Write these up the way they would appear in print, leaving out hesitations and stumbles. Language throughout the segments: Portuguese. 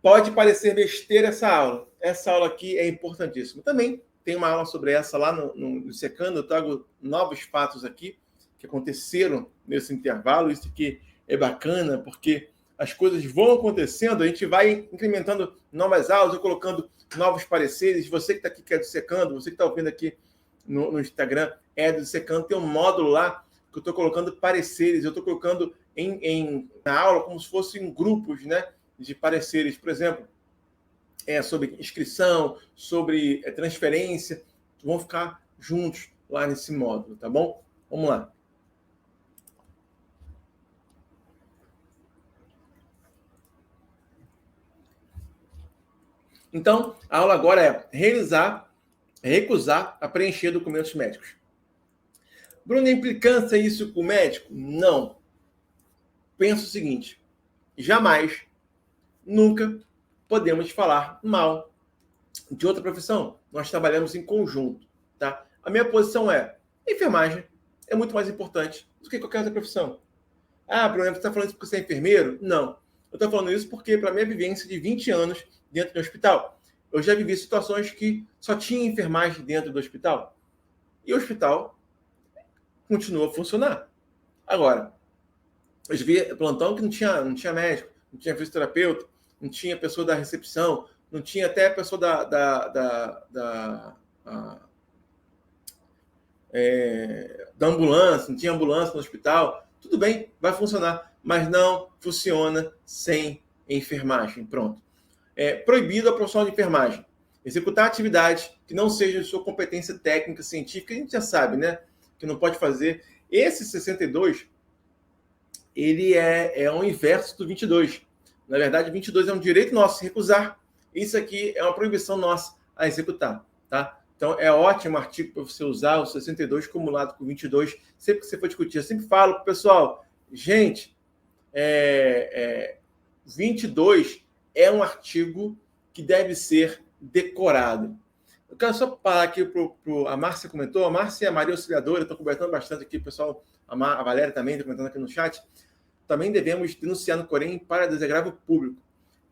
Pode parecer besteira essa aula. Essa aula aqui é importantíssima. Também tem uma aula sobre essa lá no Secando. Eu trago novos fatos aqui que aconteceram nesse intervalo. Isso aqui é bacana, porque as coisas vão acontecendo, a gente vai incrementando novas aulas, eu colocando novos pareceres. Você que está aqui, que é do Secando, você que está ouvindo aqui no Instagram, é do Secando, tem um módulo lá que eu estou colocando pareceres, eu estou colocando na aula como se fossem grupos, né, de pareceres, por exemplo, sobre inscrição, sobre transferência, vão ficar juntos lá nesse módulo, tá bom? Vamos lá. Então, a aula agora é recusar a preencher documentos médicos. Bruno, é implicância isso com o médico? Não. Penso o seguinte, jamais, nunca podemos falar mal de outra profissão. Nós trabalhamos em conjunto, tá? A minha posição enfermagem é muito mais importante do que qualquer outra profissão. Ah, Bruno, você está falando isso porque você é enfermeiro? Não. Eu estou falando isso porque, para a minha vivência de 20 anos dentro do hospital, eu já vivi situações que só tinha enfermagem dentro do hospital. E o hospital continua a funcionar. Agora, eu vi plantão que não tinha médico, não tinha fisioterapeuta, não tinha pessoa da recepção, não tinha até pessoa da ambulância, não tinha ambulância no hospital. Tudo bem, vai funcionar, mas não funciona sem enfermagem. Pronto. É proibido a profissão de enfermagem executar atividade que não seja de sua competência técnica, científica, a gente já sabe, né? Que não pode fazer. Esse 62, ele é o inverso do 22. Na verdade, 22 é um direito nosso recusar. Isso aqui é uma proibição nossa a executar, tá? Então, é ótimo artigo para você usar o 62 acumulado com 22, sempre que você for discutir. Eu sempre falo para o pessoal, gente, 22 é um artigo que deve ser decorado. Eu quero só parar aqui a Márcia comentou, a Márcia e a Maria Auxiliadora, estão comentando bastante aqui, pessoal, a Valéria também está comentando aqui no chat. Também devemos denunciar no Corém para desagravo público.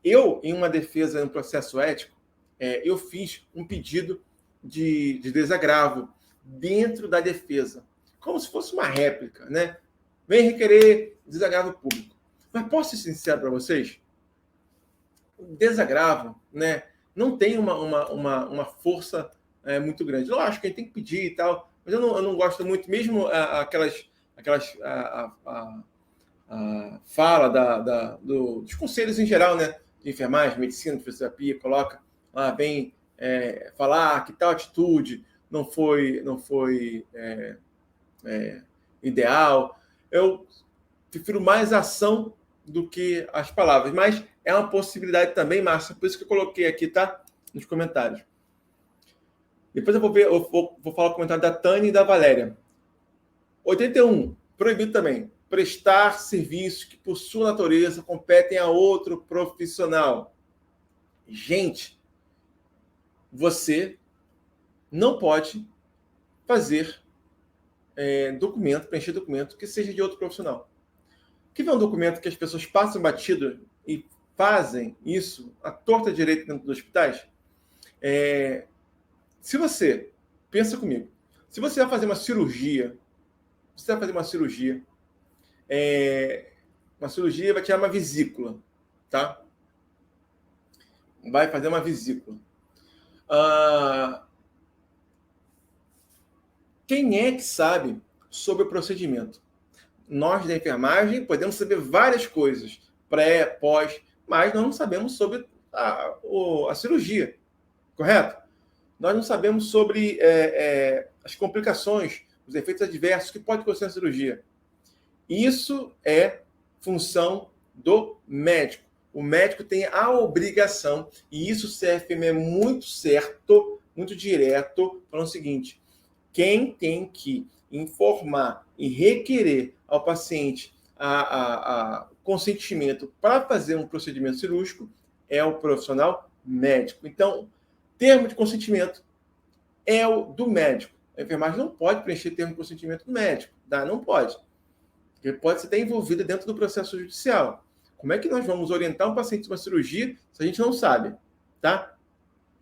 Eu, em uma defesa, em um processo ético, eu fiz um pedido de desagravo dentro da defesa, como se fosse uma réplica, né? Vem requerer desagravo público. Mas posso ser sincero para vocês? O desagravo, né, não tem uma força muito grande. Eu acho que a gente tem que pedir e tal, mas eu não gosto muito, mesmo aquelas fala dos conselhos em geral, né, de enfermagem, medicina, de fisioterapia, coloca lá, vem falar que tal atitude não foi ideal. Eu prefiro mais ação do que as palavras, mas é uma possibilidade também, Márcia, por isso que eu coloquei aqui, tá? Nos comentários. Depois eu vou falar o comentário da Tânia e da Valéria. 81, proibido também. Prestar serviços que, por sua natureza, competem a outro profissional. Gente, você não pode fazer preencher documento que seja de outro profissional. Que vê um documento que as pessoas passam batido e fazem isso à torta direita dentro dos hospitais? Se você, pensa comigo, se você vai fazer uma cirurgia, uma cirurgia vai tirar uma vesícula, tá? Vai fazer uma vesícula. Quem é que sabe sobre o procedimento? Nós da enfermagem podemos saber várias coisas, pré, pós, mas nós não sabemos sobre a cirurgia, correto? Nós não sabemos sobre as complicações, os efeitos adversos que pode acontecer na cirurgia. Isso é função do médico. O médico tem a obrigação, e isso o CFM é muito certo, muito direto, falando o seguinte: quem tem que informar e requerer ao paciente consentimento para fazer um procedimento cirúrgico é o profissional médico. Então, termo de consentimento é o do médico. A enfermagem não pode preencher termo de consentimento do médico, tá? Não pode. Porque pode ser até envolvida dentro do processo judicial. Como é que nós vamos orientar um paciente uma cirurgia se a gente não sabe, tá?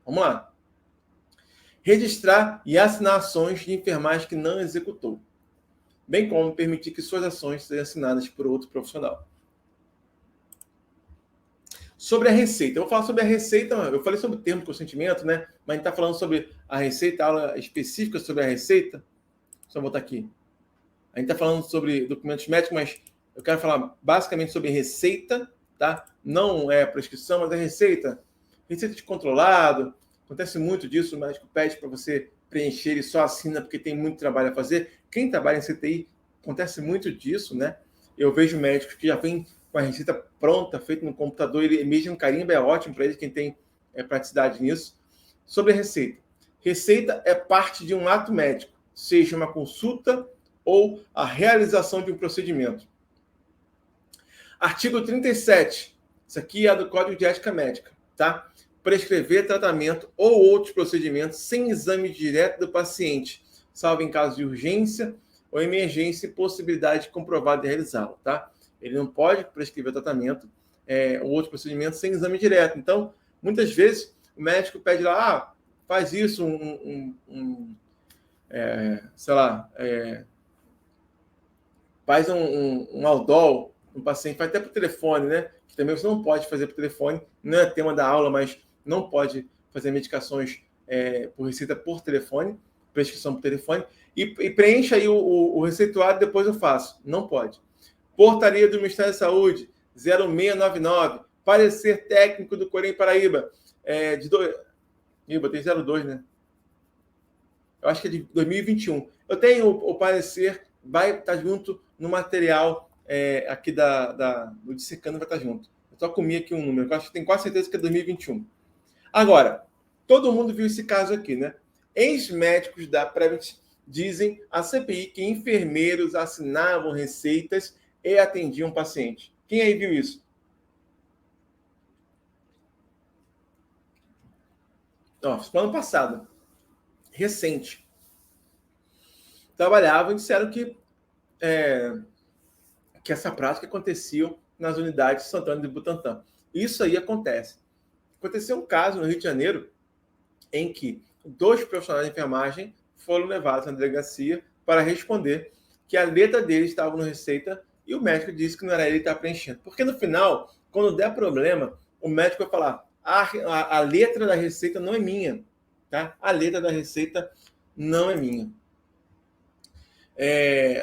Vamos lá. Registrar e assinar ações de enfermagem que não executou, bem como permitir que suas ações sejam assinadas por outro profissional. Sobre a receita. Eu vou falar sobre a receita, eu falei sobre o termo de consentimento, né? Mas a gente está falando sobre a receita, aula específica sobre a receita. Só voltar aqui. A gente está falando sobre documentos médicos, mas eu quero falar basicamente sobre receita, tá? Não é prescrição, mas é receita. Receita de controlado. Acontece muito disso, o médico pede para você preencher e só assina porque tem muito trabalho a fazer. Quem trabalha em CTI, acontece muito disso, né? Eu vejo médicos que já vêm com a receita pronta, feita no computador, ele mesmo carimbo, é ótimo para ele, quem tem praticidade nisso. Sobre a receita. Receita é parte de um ato médico, seja uma consulta ou a realização de um procedimento. Artigo 37. Isso aqui é do Código de Ética Médica, tá? Prescrever tratamento ou outros procedimentos sem exame direto do paciente, salvo em caso de urgência ou emergência e possibilidade comprovada de realizá-lo, tá? Ele não pode prescrever tratamento ou outro procedimento sem exame direto. Então, muitas vezes, o médico pede lá, faz isso, faz um Aldol, um paciente, faz até por telefone, né? Que também você não pode fazer por telefone, não é tema da aula, mas não pode fazer medicações por receita por telefone, prescrição por telefone, e preencha aí o receituário, depois eu faço. Não pode. Portaria do Ministério da Saúde, 0699, parecer técnico do Corém Paraíba, botei 02, né? Eu acho que é de 2021. Eu tenho o parecer, vai estar junto no material aqui do Dissecando, vai estar junto. Eu só comi aqui um número, eu acho que tenho quase certeza que é 2021. Agora, todo mundo viu esse caso aqui, né? Ex-médicos da Prevent dizem à CPI que enfermeiros assinavam receitas e atendiam paciente. Quem aí viu isso? Ano passado. Recente. Trabalhavam e disseram que essa prática acontecia nas unidades de Santana de Butantã. Isso aí acontece. Aconteceu um caso no Rio de Janeiro em que 2 profissionais de enfermagem foram levados na delegacia para responder que a letra deles estava no receita e o médico disse que não era ele que estava preenchendo. Porque no final, quando der problema, o médico vai falar: a letra da receita não é minha, tá? A letra da receita não é minha.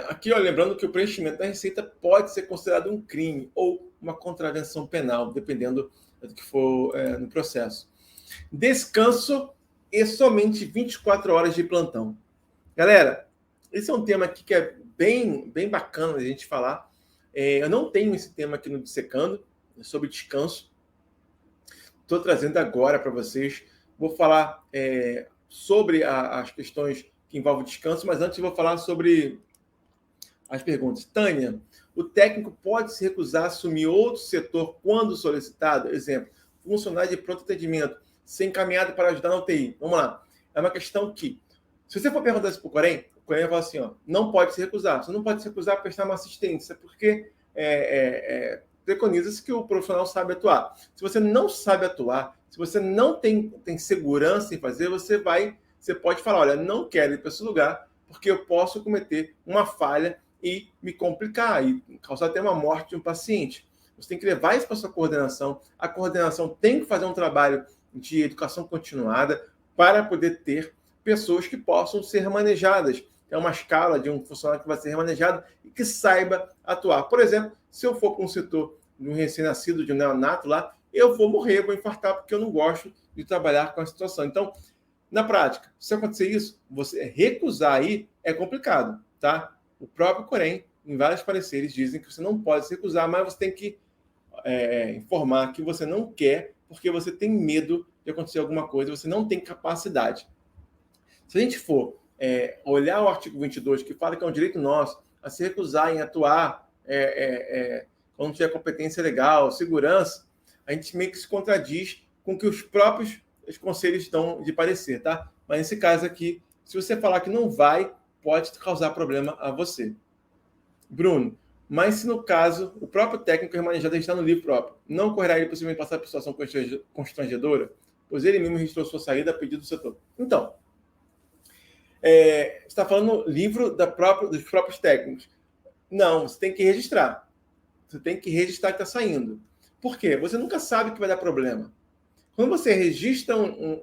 Aqui, lembrando que o preenchimento da receita pode ser considerado um crime ou uma contravenção penal, dependendo do que for no processo. Descanso e somente 24 horas de plantão. Galera, esse é um tema aqui que é bem bacana a gente falar. Eu não tenho esse tema aqui no Dissecando, sobre descanso. Estou trazendo agora para vocês. Vou falar sobre as questões que envolvem descanso, mas antes eu vou falar sobre as perguntas. Tânia, o técnico pode se recusar a assumir outro setor quando solicitado? Exemplo, funcionário de pronto atendimento, ser encaminhado para ajudar na UTI. Vamos lá. É uma questão que, se você for perguntar isso para o Corém vai falar assim, não pode se recusar. Você não pode se recusar a prestar uma assistência, porque preconiza-se que o profissional sabe atuar. Se você não sabe atuar, se você não tem segurança em fazer, você pode falar, olha, não quero ir para esse lugar, porque eu posso cometer uma falha e me complicar, e causar até uma morte de um paciente. Você tem que levar isso para a sua coordenação. A coordenação tem que fazer um trabalho de educação continuada para poder ter pessoas que possam ser manejadas. É uma escala de um funcionário que vai ser remanejado e que saiba atuar. Por exemplo, se eu for para um setor de um recém-nascido, de um neonato lá, eu vou morrer, vou infartar, porque eu não gosto de trabalhar com a situação. Então, na prática, se acontecer isso, você recusar aí é complicado, tá? O próprio Corém, em vários pareceres, dizem que você não pode se recusar, mas você tem que informar que você não quer, porque você tem medo de acontecer alguma coisa, você não tem capacidade. Se a gente for olhar o artigo 22, que fala que é um direito nosso a se recusar em atuar quando tiver competência legal, segurança, a gente meio que se contradiz com o que os próprios conselhos dão de parecer, tá? Mas nesse caso aqui, se você falar que não vai, pode causar problema a você. Bruno, Mas se no caso o próprio técnico remanejado está no livro próprio, não ocorrerá ele possivelmente passar por situação constrangedora, pois ele mesmo registrou sua saída a pedido do setor. Então, você está falando livro dos próprios técnicos. Não, você tem que registrar. Você tem que registrar que está saindo. Por quê? Você nunca sabe que vai dar problema. Quando você registra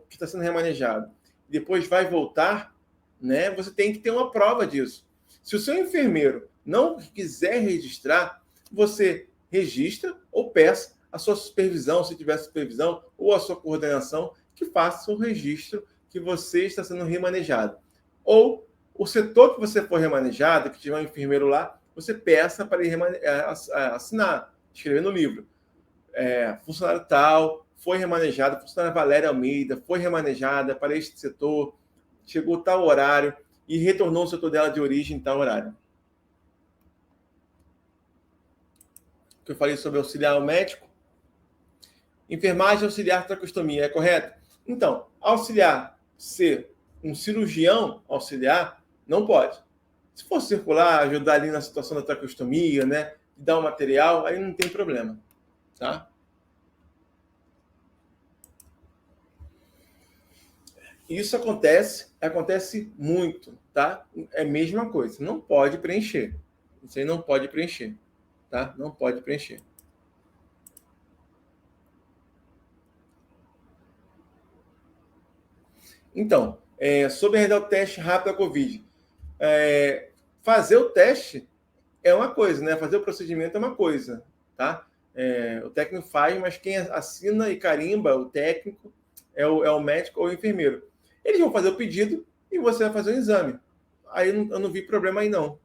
que está sendo remanejado e depois vai voltar, né, você tem que ter uma prova disso. Se o seu enfermeiro não quiser registrar, você registra ou peça a sua supervisão, se tiver supervisão, ou a sua coordenação, que faça o registro que você está sendo remanejado. Ou o setor que você for remanejado, que tiver um enfermeiro lá, você peça para ele assinar, escrever no livro. Funcionário tal, foi remanejado, funcionária Valéria Almeida, foi remanejada para este setor, chegou tal horário e retornou ao setor dela de origem em tal horário. Que eu falei sobre auxiliar médico. Enfermagem auxiliar traqueostomia, é correto? Então, auxiliar ser um cirurgião auxiliar, não pode. Se for circular, ajudar ali na situação da traqueostomia, né, dar o material, aí não tem problema, tá? Isso acontece muito, tá? É a mesma coisa, não pode preencher. Isso aí não pode preencher, tá? Não pode preencher. Então, sobre realizar o teste rápido da Covid. Fazer o teste é uma coisa, né? Fazer o procedimento é uma coisa, tá? O técnico faz, mas quem assina e carimba o técnico é o médico ou o enfermeiro. Eles vão fazer o pedido e você vai fazer o exame. Aí eu não vi problema aí, não.